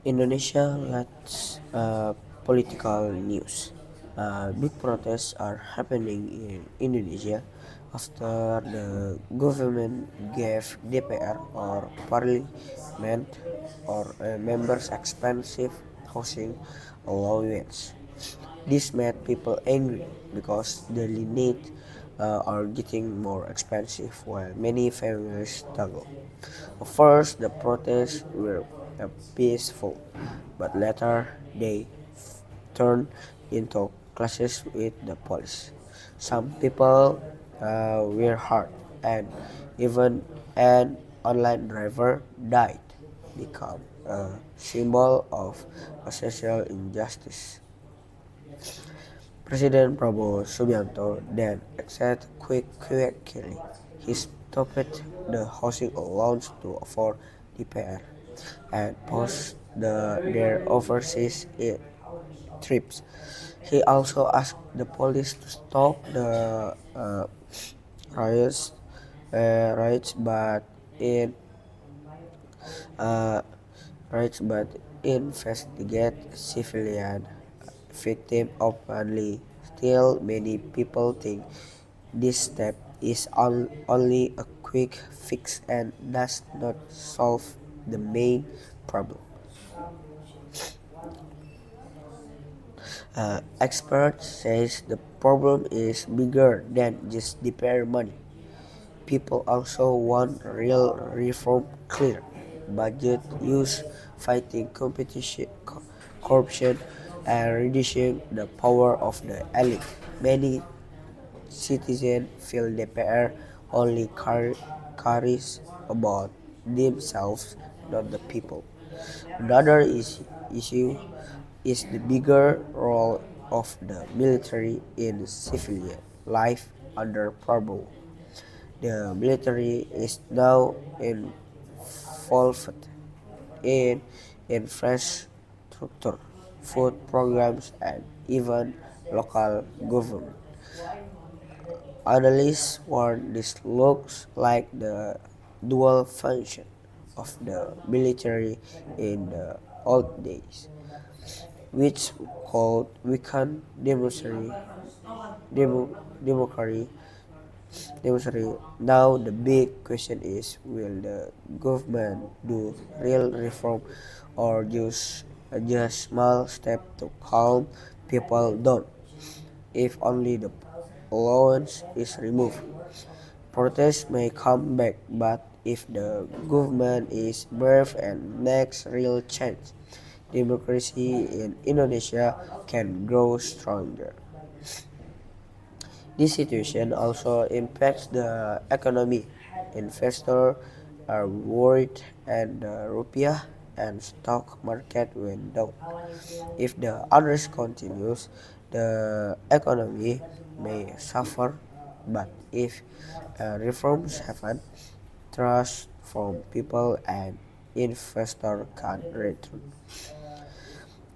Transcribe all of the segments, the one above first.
Indonesia let's political news. Big protests are happening in Indonesia after the government gave DPR or parliament or members expensive housing allowance. This made people angry because daily needs are getting more expensive while many families struggle. At first, the protests were peaceful, but later they turned into clashes with the police. Some people were hurt, and even an online driver died, become a symbol of a social injustice. President Prabowo Subianto then acted quickly. He stopped the housing allowance to afford DPR and paused their overseas trips. He also asked the police to stop the riots, riots, in uh, but investigate civilian victim openly. Still, many people think this step is only a quick fix and does not solve the main problem. Experts says the problem is bigger than just DPR money. People also want real reform, clear budget use, fighting corruption, and reducing the power of the elite. Many citizens feel DPR only cares about themselves, not the people. Another issue is the bigger role of the military in civilian life under Prabowo. The military is now involved in infrastructure, food programs, and even local government. Analysts warn this looks like the dual function of the military in the old days, which could weaken demo, democracy. Now the big question is, will the government do real reform or just small step to calm people down? If only the allowance is removed, protests may come back, but if the government is brave and makes real change, democracy in Indonesia can grow stronger. This situation also impacts the economy. Investors are worried and the rupiah and stock market went down. If the unrest continues, the economy may suffer, but if reforms happen, trust from people and investors can return.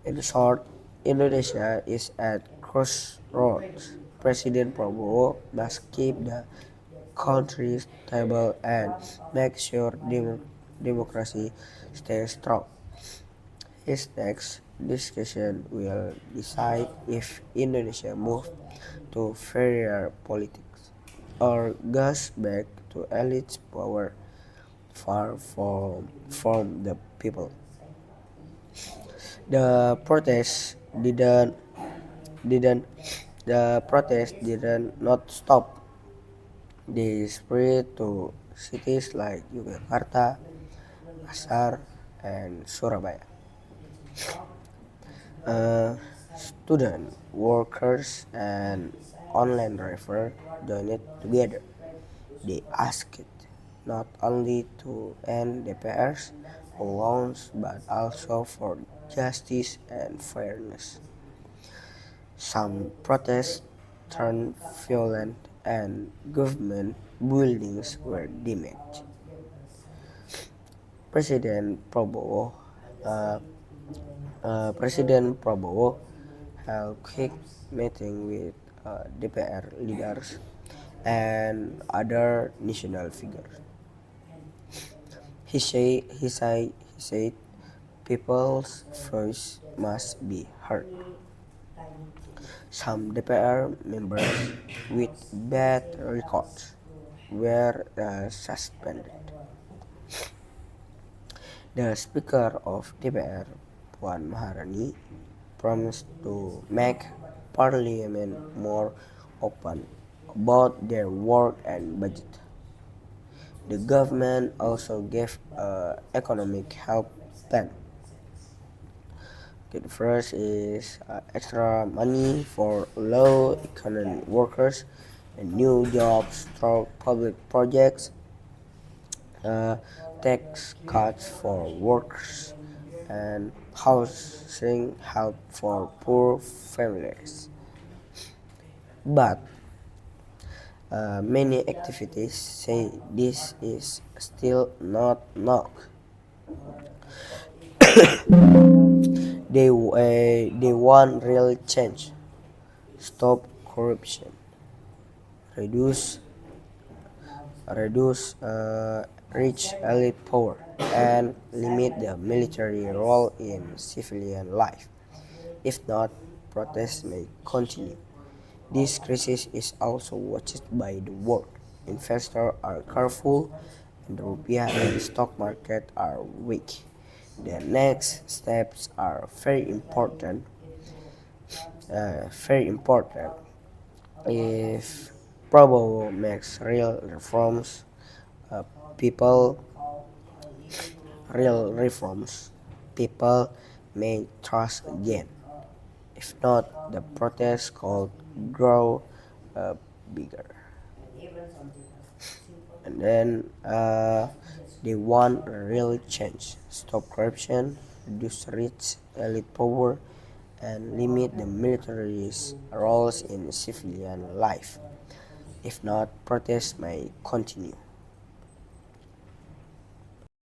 In short, Indonesia is at crossroads. President Prabowo must keep the country stable and make sure democracy stays strong. His next discussion will decide if Indonesia moves to fairer politics or goes back to elite power far from the people. The protests didn't the protest didn't not stop. They spread to cities like Yogyakarta, Makassar, and Surabaya. Uh, Student, workers, and online driver joined together. They asked not only to end the PR's loans but also for justice and fairness. Some protests turned violent and government buildings were damaged. President Prabowo, uh, President Prabowo held quick meeting with DPR leaders and other national figures. He said people's voice must be heard. Some DPR members with bad records were suspended. The Speaker of DPR, Puan Maharani, promised to make Parliament more open about their work and budget. The government also gave economic help plan. Okay, the first is extra money for low economic workers and new jobs through public projects, uh, tax cuts for workers, and housing help for poor families. But many activists say this is still not enough. They want real change, stop corruption, reduce rich elite power, and limit the military role in civilian life. If not, protests may continue. This crisis is also watched by the world. Investors are careful, and the rupiah and the stock market are weak. The next steps are very important. If Prabowo makes uh, people real reforms, people may trust again. If not, the protests could grow uh, bigger. And then they want real change, stop corruption, reduce rich elite power, and limit the military's roles in civilian life. If not, protests may continue.